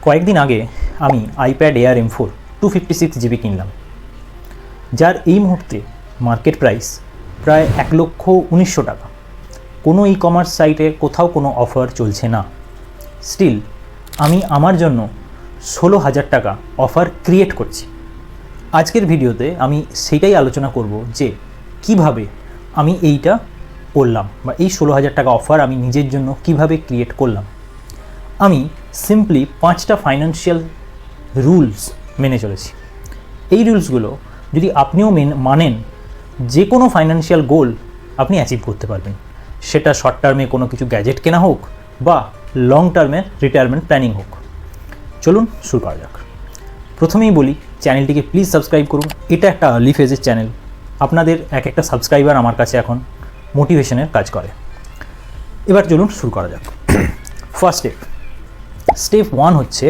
কয়েকদিন আগে আমি আইপ্যাড এয়ার M4 256 GB কিনলাম, যার এই মুহূর্তে মার্কেট প্রাইস প্রায় 1,19,000 টাকা। কোনো ই কমার্স সাইটে কোথাও কোনো অফার চলছে না। স্টিল আমি আমার জন্য 16,000 টাকা অফার ক্রিয়েট করছি। আজকের ভিডিওতে আমি সেটাই আলোচনা করব যে কিভাবে আমি এইটা করলাম, বা এই 16,000 টাকা অফার আমি নিজের জন্য কিভাবে ক্রিয়েট করলাম। আমি সিম্পলি 5টা ফাইন্যান্সিয়াল রুলস মেনে চলেছি। এই রুলসগুলো যদি আপনিও মানেন, যে কোনো ফাইন্যান্সিয়াল গোল আপনি অ্যাচিভ করতে পারবেন। সেটা শর্ট টার্মে কোনো কিছু গ্যাজেট কেনা হোক বা লং টার্মে রিটায়ারমেন্ট প্ল্যানিং হোক। চলুন শুরু করা যাক। প্রথমেই বলি, চ্যানেলটিকে প্লিজ সাবস্ক্রাইব করুন। এটা একটা আর্লি ফেজের চ্যানেল। আপনাদের এক একটা সাবস্ক্রাইবার আমার কাছে এখন মোটিভেশনের কাজ করে। এবার চলুন শুরু করা যাক। ফার্স্ট স্টেপ 1 হচ্ছে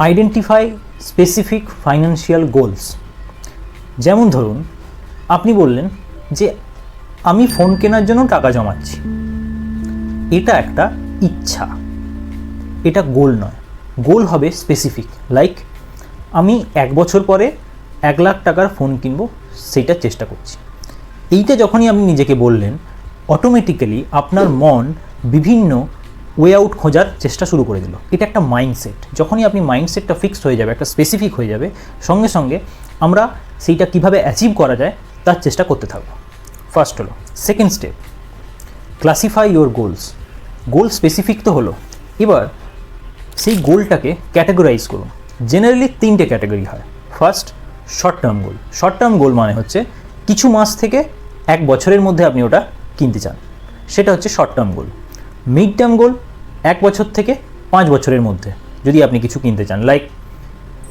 আইডেন্টিফাই স্পেসিফিক ফাইন্যান্সিয়াল গোলস। যেমন ধরুন, আপনি বললেন যে আমি ফোন কেনার জন্য টাকা জমাচ্ছি। এটা একটা ইচ্ছা, এটা গোল নয়। গোল হবে স্পেসিফিক, লাইক আমি 1 বছর পরে 1 লাখ টাকার ফোন কিনবো, সেইটা চেষ্টা করছি। এইটা যখনই আপনি নিজেকে বললেন, অটোমেটিক্যালি আপনার মন বিভিন্ন ওয়ে আউট খোঁজার চেষ্টা শুরু করে দিল। এটা একটা মাইন্ডসেট। যখনই আপনি মাইন্ডসেটটা ফিক্সড হয়ে যাবে, একটা স্পেসিফিক হয়ে যাবে, সঙ্গে সঙ্গে আমরা সেইটা কিভাবে অ্যাচিভ করা যায় তার চেষ্টা করতে থাকবো। ফার্স্ট হলো। Second step, classify your goals. Goal specific তো হলো, এবার সেই গোলটাকে ক্যাটাগরাইজ করুন। জেনারেলি 3টে ক্যাটাগরি হয়। First, short term goal. Short term goal মানে হচ্ছে কিছু মাস থেকে 1 বছরের মধ্যে আপনি ওটা কিনতে চান, সেটা হচ্ছে short term goal. Mid term goal 1 বছর থেকে 5 বছরের মধ্যে যদি আপনি কিছু কিনতে চান, লাইক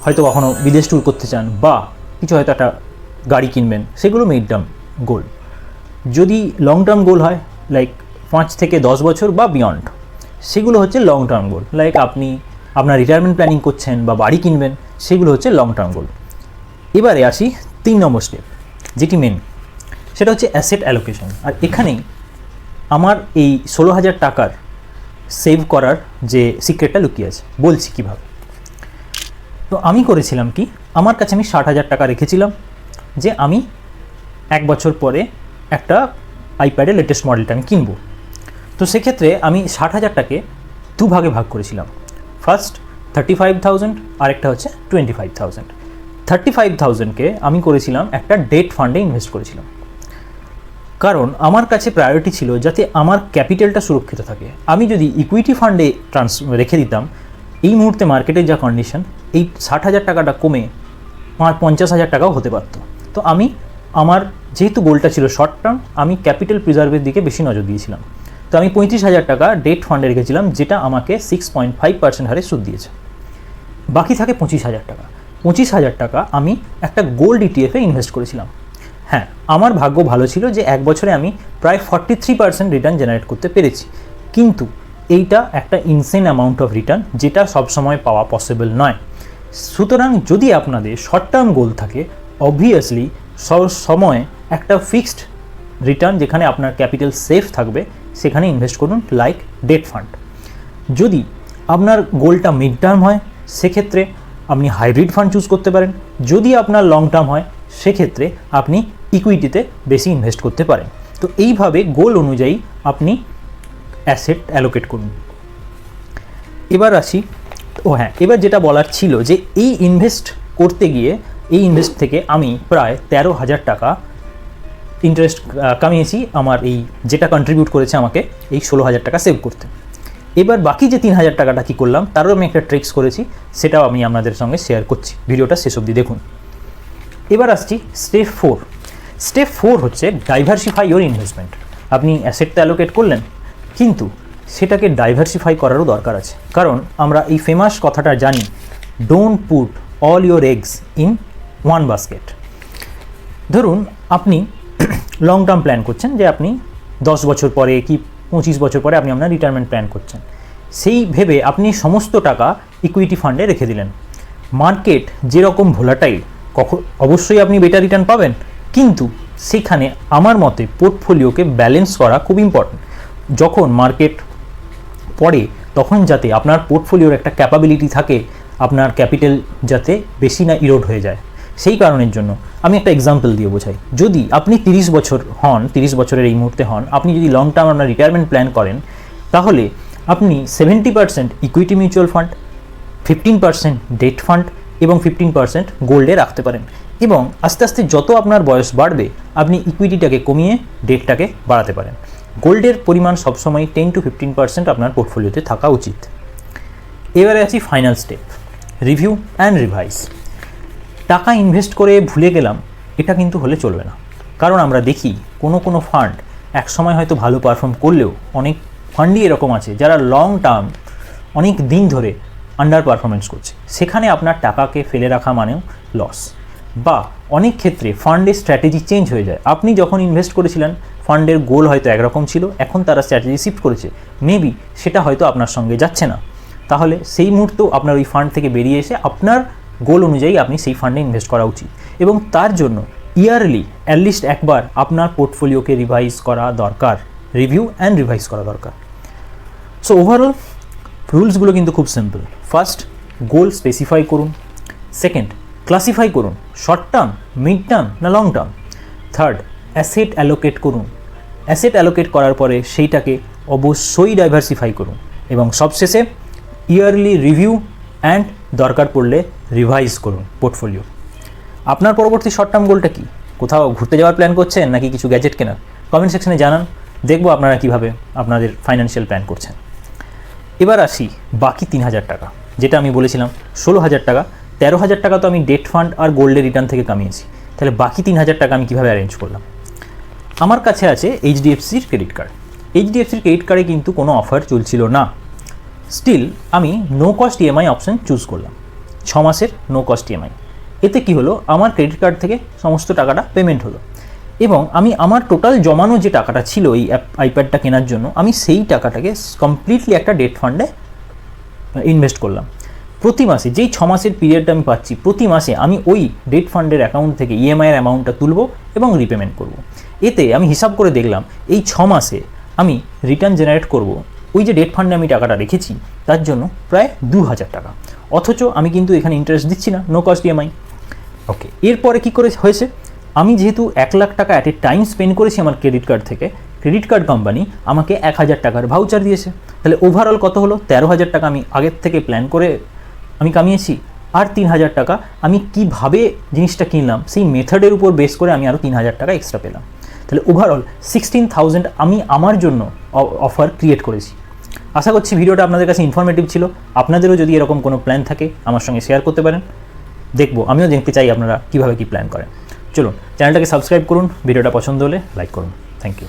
হয়তো কখনো বিদেশ ট্যুর করতে চান বা কিছু হয়তো একটা গাড়ি কিনবেন, সেগুলো মিড টার্ম গোল। যদি লং টার্ম গোল হয়, লাইক 5 থেকে 10 বছর বা বিয়ন্ড, সেগুলো হচ্ছে লং টার্ম গোল। লাইক আপনি আপনার রিটায়ারমেন্ট প্ল্যানিং করছেন বা বাড়ি কিনবেন, সেগুলো হচ্ছে লং টার্ম গোল। এবারে আসি 3 নম্বর স্টেপ, যেটি মেন, সেটা হচ্ছে অ্যাসেট অ্যালোকেশন। আর এখানেই আমার এই 16,000 টাকার সেভ করার যে সিক্রেটটা লুকিয়ে আছে। বলছি কীভাবে। তো আমি করেছিলাম কি, আমার কাছে আমি 60,000 টাকা রেখেছিলাম যে আমি 1 বছর পরে একটা আইপ্যাডের লেটেস্ট মডেলটা আমি কিনবো। তো সেক্ষেত্রে আমি 60,000টাকে 2 ভাগে ভাগ করেছিলাম। ফার্স্ট 35,000, আর একটা হচ্ছে 25,000। 35,000কে আমি করেছিলাম একটা ডেট ফান্ডে ইনভেস্ট করেছিলাম, কারণ আমার কাছে প্রায়োরিটি ছিল যাতে আমার ক্যাপিটালটা সুরক্ষিত থাকে। আমি যদি ইকুইটি ফান্ডে রেখে দিতাম, এই মুহূর্তে মার্কেটের যা কন্ডিশন, এই 60,000 টাকাটা কমে 50,000 টাকাও হতে পারত। তো আমি আমার যেহেতু গোলটা ছিল শর্ট টার্ম, আমি ক্যাপিটাল প্রিজার্ভের দিকে বেশি নজর দিয়েছিলাম। তো আমি 35,000 টাকা ডেট ফান্ডে রেখেছিলাম, যেটা আমাকে 6.5% হারে সুদ দিয়েছে। বাকি থাকে 25,000 টাকা। 25,000 টাকা আমি একটা গোল্ড ইটিএফে ইনভেস্ট করেছিলাম। হ্যাঁ, আমার ভাগ্য ভালো ছিল যে 1 বছরে আমি প্রায় 43% রিটার্ন জেনারেট করতে পেরেছি। কিন্তু এইটা একটা ইনসেন অ্যামাউন্ট অফ রিটার্ন, যেটা সবসময় পাওয়া পসিবল নয়। সুতরাং যদি আপনাদের শর্ট টার্ম গোল থাকে, অবভিয়াসলি সব সময় একটা ফিক্সড রিটার্ন, যেখানে আপনার ক্যাপিটাল সেফ থাকবে, সেখানে ইনভেস্ট করুন, লাইক ডেট ফান্ড। যদি আপনার গোলটা মিড টার্ম হয়, সেক্ষেত্রে আপনি হাইব্রিড ফান্ড চুজ করতে পারেন। যদি আপনার লং টার্ম হয়, সেক্ষেত্রে আপনি ইকুইটিতে বেশি ইনভেস্ট করতে পারেন। তো এইভাবে গোল অনুযায়ী আপনি অ্যাসেট অ্যালোকেট করুন। এবার আসি, এবার যেটা বলার ছিল যে এই ইনভেস্ট করতে গিয়ে, এই ইনভেস্ট থেকে আমি প্রায় 13,000 টাকা ইন্টারেস্ট কামিয়েছি, আমার এই যেটা কন্ট্রিবিউট করেছে আমাকে এই 16,000 টাকা সেভ করতে। এবার বাকি যে 3,000 টাকাটা কী করলাম, তারও আমি একটা ট্রিক্স করেছি, সেটাও আমি আপনাদের সঙ্গে শেয়ার করছি। ভিডিওটা শেষ অবধি দেখুন। এবার আসছি স্টেপ 4। স্টেপ 4 হচ্ছে ডাইভার্সিফাই ইওর ইনভেস্টমেন্ট। আপনি অ্যাসেটটা অ্যালোকেট করলেন, কিন্তু সেটাকে ডাইভার্সিফাই করারও দরকার আছে। কারণ আমরা এই ফেমাস কথাটা জানি, don't put all your eggs in one basket. ধরুন আপনি লং টার্ম প্ল্যান করছেন, যে আপনি 10 বছর পরে কি 25 বছর পরে আপনি আপনার রিটায়ারমেন্ট প্ল্যান করছেন। সেই ভেবে আপনি সমস্ত টাকা ইকুইটি ফান্ডে রেখে দিলেন। মার্কেট যেরকম ভোলাটাইল, অবশ্যই আপনি বেটার রিটার্ন পাবেন, কিন্তু সেখানে আমার মতে পোর্টফোলিওকে ব্যালেন্স করা খুব ইম্পর্টেন্ট। যখন মার্কেট পড়ে তখন যাতে আপনার পোর্টফোলিওর একটা ক্যাপাবিলিটি থাকে, আপনার ক্যাপিটাল যাতে বেশি না ইরোড হয়ে যায়। সেই কারণের জন্য আমি একটা এক্সাম্পল দিয়ে বোঝাই। যদি আপনি 30 বছর হন, 30 বছরের এই মুহূর্তে হন, আপনি যদি লং টার্ম আপনার রিটায়ারমেন্ট প্ল্যান করেন, তাহলে আপনি 70% equity mutual fund, 15% date fund এবং 15% গোল্ডে রাখতে পারেন। এবং আস্তে আস্তে যত আপনার বয়স বাড়বে, আপনি ইকুইটিটাকে কমিয়ে ডেটটাকে বাড়াতে পারেন। গোল্ডের পরিমাণ সবসময় 10 to 15% আপনার পোর্টফোলিওতে থাকা উচিত। এবারে আছি final step, review and revise. টাকা ইনভেস্ট করে ভুলে গেলাম, এটা কিন্তু হলে চলবে না। কারণ আমরা দেখি কোনো ফান্ড এক সময় হয়তো ভালো পারফর্ম করলেও অনেক ফান্ডই এরকম আছে যারা লং টার্ম অনেক দিন ধরে আন্ডার পারফরমেন্স করছে। সেখানে আপনার টাকাকে ফেলে রাখা মানেও লস। বা অনেক ক্ষেত্রে ফান্ডের স্ট্র্যাটেজি চেঞ্জ হয়ে যায়। আপনি যখন ইনভেস্ট করেছিলেন ফান্ডের গোল হয়তো একরকম ছিল, এখন তারা স্ট্র্যাটেজি শিফট করেছে, মেবি সেটা হয়তো আপনার সঙ্গে যাচ্ছে না। তাহলে সেই মুহূর্তেও আপনার ওই ফান্ড থেকে বেরিয়ে এসে আপনার গোল অনুযায়ী আপনি সেই ফান্ডে ইনভেস্ট করা উচিত। এবং তার জন্য ইয়ারলি অ্যাটলিস্ট একবার আপনার পোর্টফোলিওকে রিভাইজ করা দরকার, রিভিউ অ্যান্ড রিভাইজ করা দরকার। সো ওভারঅল রুলসগুলো কিন্তু খুব সিম্পল। ফার্স্ট, গোল স্পেসিফাই করুন। সেকেন্ড, ক্লাসিফাই করুন শর্ট টার্ম, মিড টার্ম না long term. Third, asset allocate করুন। অ্যাসেট অ্যালোকেট করার পরে সেইটাকে অবশ্যই ডাইভার্সিফাই করুন। এবং সবশেষে ইয়ারলি রিভিউ অ্যান্ড দরকার পড়লে রিভাইজ করুন পোর্টফোলিও। আপনার পরবর্তী শর্ট টার্ম গোলটা কি? কোথাও ঘুরতে যাওয়ার প্ল্যান করছেন নাকি কিছু গ্যাজেট কেনার? কমেন্ট সেকশনে জানান, দেখবো আপনারা কীভাবে আপনাদের ফাইন্যান্সিয়াল প্ল্যান করছেন। এবার আসি বাকি 3000 টাকা, যেটা আমি বলেছিলাম 16,000 টাকা, 13,000 টাকা তো আমি ডেট ফান্ড আর গোল্ডের রিটার্ন থেকে কামিয়েছি। তাহলে বাকি 3000 টাকা আমি কীভাবে অ্যারেঞ্জ করলাম? আমার কাছে আছে এইচডিএফসির ক্রেডিট কার্ড। এইচডিএফসির ক্রেডিট কার্ডে কিন্তু কোনো অফার চলছিল না। স্টিল আমি no cost EMI option choose করলাম, 6 মাসের নো কস্ট ইএমআই। এতে কি হলো, আমার ক্রেডিট কার্ড থেকে সমস্ত টাকাটা পেমেন্ট হলো এবং আমি আমার টোটাল জমানো যে টাকাটা ছিল এই আইপ্যাডটা কেনার জন্য, আমি সেই টাকাটাকে কমপ্লিটলি একটা ডেট ফান্ডে ইনভেস্ট করলাম। প্রতি মাসে যেই 6 মাসের পিরিয়ডটা আমি পাচ্ছি, প্রতি মাসে আমি ওই ডেট ফান্ডের অ্যাকাউন্ট থেকে ইএমআইয়ের অ্যামাউন্টটা তুলব এবং রিপেমেন্ট করব। এতে আমি হিসাব করে দেখলাম এই 6 মাসে আমি রিটার্ন জেনারেট করব ওই যে ডেট ফান্ডে আমি টাকাটা রেখেছি তার জন্য প্রায় 2000 টাকা। অথচ আমি কিন্তু এখানে ইন্টারেস্ট দিচ্ছি না, নো কস্ট ইএমআই। ওকে, এরপরে কী করে হয়েছে, আমি যেহেতু 1 লাখ টাকা অ্যাট এ টাইম স্পেন্ড করেছি আমার ক্রেডিট কার্ড থেকে, ক্রেডিট কার্ড কোম্পানি আমাকে 1000 টাকার ভাউচার দিয়েছে। তাহলে ওভারঅল কত হলো? 13,000 টাকা আমি আগের থেকে প্ল্যান করে আমি কামিয়েছি, আর 3000 টাকা আমি কিভাবে জিনিসটা কিনলাম সেই মেথডের উপর বেস করে আমি আরও 3000 টাকা এক্সট্রা পেলাম। তাহলে ওভারঅল 16,000 আমি আমার জন্য অফার ক্রিয়েট করেছি। আশা করছি ভিডিওটা আপনাদের কাছে ইনফরমেটিভ ছিল। আপনাদেরও যদি এরকম কোনো প্ল্যান থাকে আমার সঙ্গে শেয়ার করতে পারেন, দেখবো, আমিও দেখতে চাই আপনারা কীভাবে কী প্ল্যান করেন। চলুন চ্যানেলটাকে সাবস্ক্রাইব করুন, ভিডিওটা পছন্দ হলে লাইক করুন। Thank you.